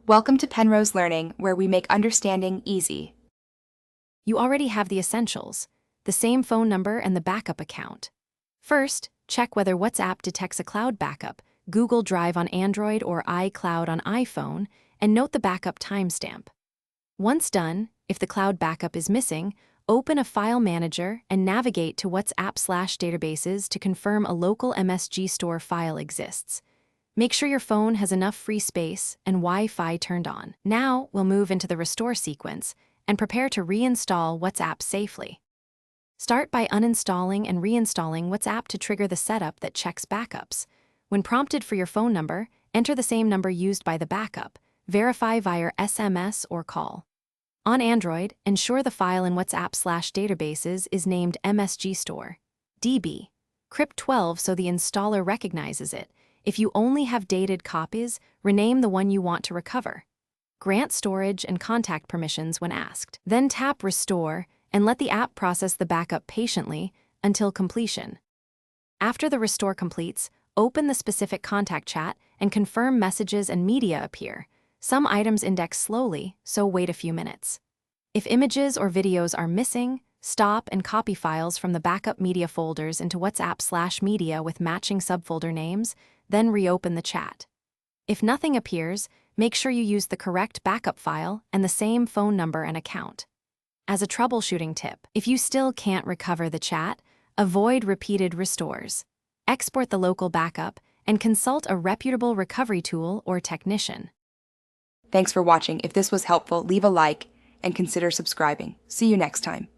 Welcome to Penrose Learning, where we make understanding easy. You already have the essentials, the same phone number and the backup account. First, check whether WhatsApp detects a cloud backup, Google Drive on Android or iCloud on iPhone, and note the backup timestamp. Once done, if the cloud backup is missing, open a file manager and navigate to WhatsApp/databases to confirm a local MSG store file exists. Make sure your phone has enough free space and Wi-Fi turned on. Now we'll move into the restore sequence and prepare to reinstall WhatsApp safely. Start by uninstalling and reinstalling WhatsApp to trigger the setup that checks backups. When prompted for your phone number, enter the same number used by the backup. Verify via SMS or call. On Android, ensure the file in WhatsApp/databases is named MSG Store, DB. Crypt 12 so the installer recognizes it. If you only have dated copies, rename the one you want to recover. Grant storage and contact permissions when asked. Then tap Restore and let the app process the backup patiently until completion. After the restore completes, open the specific contact chat and confirm messages and media appear. Some items index slowly, so wait a few minutes. If images or videos are missing, stop and copy files from the backup media folders into WhatsApp/media with matching subfolder names, then reopen the chat. If nothing appears, make sure you use the correct backup file and the same phone number and account. As a troubleshooting tip, if you still can't recover the chat, avoid repeated restores. Export the local backup and consult a reputable recovery tool or technician. Thanks for watching. If this was helpful, leave a like and consider subscribing. See you next time.